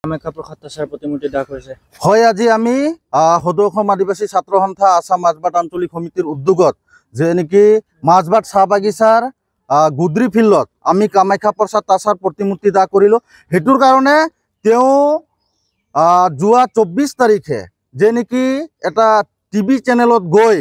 কামাখ্যা প্ৰসাদ তাছাৰ প্ৰতিমূৰ্তি দাহ কৰিছে। হয়, আজি আমি সদৌ অসম আদিবাসী ছাত্ৰ সন্থা আছাম মাজবাট আঞ্চলিক সমিতিৰ উদ্যোগত যে নেকি মাজবাট চাহ বাগিচাৰ গুদ্ৰি ফিল্ডত আমি কামাখ্যা প্ৰসাদ তাছাৰ প্ৰতিমূৰ্তি দাহ কৰিলোঁ। সেইটোৰ কাৰণে তেওঁ যোৱা 24 তাৰিখে যে নেকি এটা টিভি চেনেলত গৈ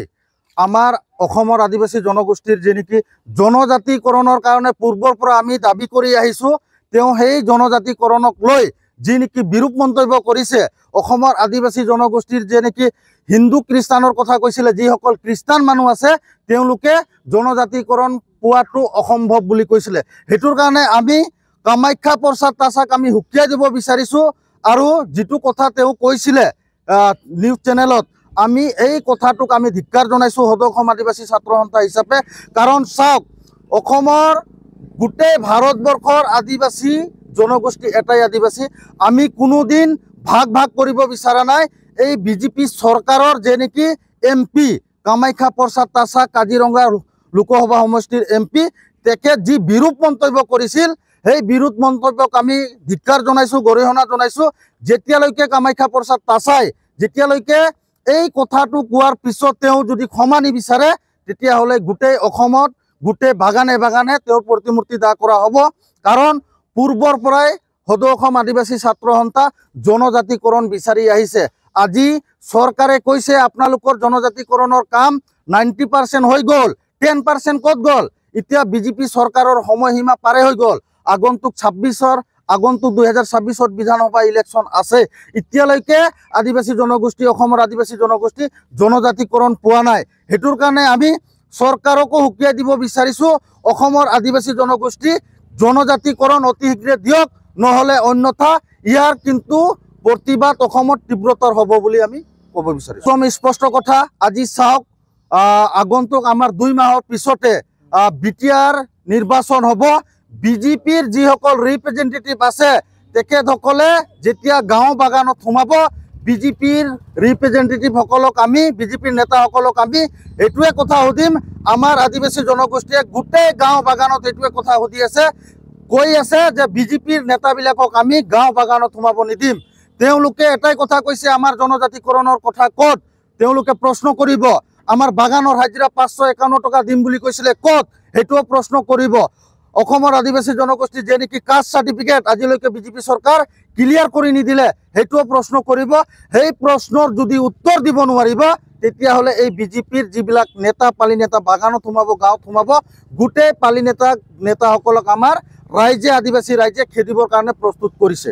আমাৰ অসমৰ আদিবাসী জনগোষ্ঠীৰ যে নেকি জনজাতিকৰণৰ কাৰণে পূৰ্বৰ পৰা আমি দাবী কৰি আহিছোঁ, তেওঁ সেই জনজাতিকৰণক লৈ যি নেকি বিৰূপ মন্তব্য কৰিছে। অসমৰ আদিবাসী জনগোষ্ঠীৰ যে নেকি হিন্দু খ্ৰীষ্টানৰ কথা কৈছিলে, যিসকল খ্ৰীষ্টান মানুহ আছে তেওঁলোকে জনজাতিকৰণ পোৱাটো অসম্ভৱ বুলি কৈছিলে। সেইটোৰ কাৰণে আমি কামাখ্যা প্ৰসাদ তাছাক আমি সুকীয়াই দিব বিচাৰিছোঁ। আৰু যিটো কথা তেওঁ কৈছিলে নিউজ চেনেলত, আমি এই কথাটোক আমি ধিক্কাৰ জনাইছোঁ সদৌ অসম আদিবাসী ছাত্ৰ সন্থা হিচাপে। কাৰণ চাওক, অসমৰ গোটেই ভাৰতবৰ্ষৰ আদিবাসী জনগোষ্ঠী এটাই আদিবাসী। আমি কোনোদিন ভাগ ভাগ কৰিব বিচৰা নাই। এই বিজেপি চৰকাৰৰ যে নেকি MP কামাখ্যা প্ৰসাদ তাছা কাজিৰঙা লোকসভা সমষ্টিৰ MP, তেখেত যি বিৰূপ মন্তব্য কৰিছিল, সেই বিৰোধ মন্তব্যক আমি ধিক্কাৰ জনাইছোঁ, গৰিহণা জনাইছোঁ। যেতিয়ালৈকে কামাখ্যা প্ৰসাদ তাছাই যেতিয়ালৈকে এই কথাটো কোৱাৰ পিছত তেওঁ যদি ক্ষমা নিবিচাৰে, তেতিয়াহ'লে গোটেই অসমত গোটেই বাগানে বাগানে তেওঁৰ প্ৰতিমূৰ্তি দাহ কৰা হ'ব। কাৰণ পূৰ্বৰ পৰাই সদৌ অসম আদিবাসী ছাত্ৰ সন্থা জনজাতিকৰণ বিচাৰি আহিছে। আজি চৰকাৰে কৈছে আপোনালোকৰ জনজাতিকৰণৰ কাম 90% হৈ গ'ল, 10% ক'ত গ'ল? এতিয়া বিজেপি চৰকাৰৰ সময়সীমা পাৰে হৈ গ'ল। আগন্তুক 2026 বিধানসভা ইলেকশ্যন আছে। এতিয়ালৈকে আদিবাসী জনগোষ্ঠী, অসমৰ আদিবাসী জনগোষ্ঠী জনজাতিকৰণ পোৱা নাই। সেইটোৰ কাৰণে আমি চৰকাৰকো সুকীয়াই দিব বিচাৰিছোঁ, অসমৰ আদিবাসী জনগোষ্ঠী জনজাতিকৰণ অতি শীঘ্ৰে দিয়ক, নহ'লে অন্যথা ইয়াৰ কিন্তু প্ৰতিবাদ অসমত তীব্ৰতৰ হ'ব বুলি আমি ক'ব বিচাৰিছোঁ। আমি স্পষ্ট কথা, আজি চাওক, আগন্তুক আমাৰ 2 মাহৰ পিছতে BTR নিৰ্বাচন হ'ব। বিজেপিৰ যিসকল ৰিপ্ৰেজেণ্টেটিভ আছে তেখেতসকলে যেতিয়া গাঁও বাগানত সোমাব, বিজেপিৰ ৰিপ্ৰেজেণ্টেটিভসকলক আমি, বিজেপিৰ নেতাসকলক আমি এইটোৱে কথা সুধিম। আমাৰ আদিবাসী জনগোষ্ঠীয়ে গোটেই গাঁও বাগানত এইটোৱে কথা সুধি আছে, কৈ আছে যে বিজেপিৰ নেতাবিলাকক আমি গাঁও বাগানত সোমাব নিদিম। তেওঁলোকে এটাই কথা কৈছে, আমাৰ জনজাতিকৰণৰ কথা ক'ত? তেওঁলোকে প্ৰশ্ন কৰিব। আমাৰ বাগানৰ হাজিৰা 551 টকা দিম বুলি কৈছিলে, ক'ত? সেইটোও প্ৰশ্ন কৰিব। অসমৰ আদিবাসী জনগোষ্ঠী যে নেকি কাষ্ট চাৰ্টিফিকেট আজিলৈকে বিজেপি চৰকাৰ ক্লিয়াৰ কৰি নিদিলে, সেইটোও প্ৰশ্ন কৰিব। সেই প্ৰশ্নৰ যদি উত্তৰ দিব নোৱাৰিব, তেতিয়াহ'লে এই বিজেপিৰ যিবিলাক নেতা, পালি নেতা বাগানত সোমাব, গাঁৱত সোমাব, গোটেই পালি নেতাসকলক আমাৰ ৰাইজে, আদিবাসী ৰাইজে খেদিবৰ কাৰণে প্ৰস্তুত কৰিছে।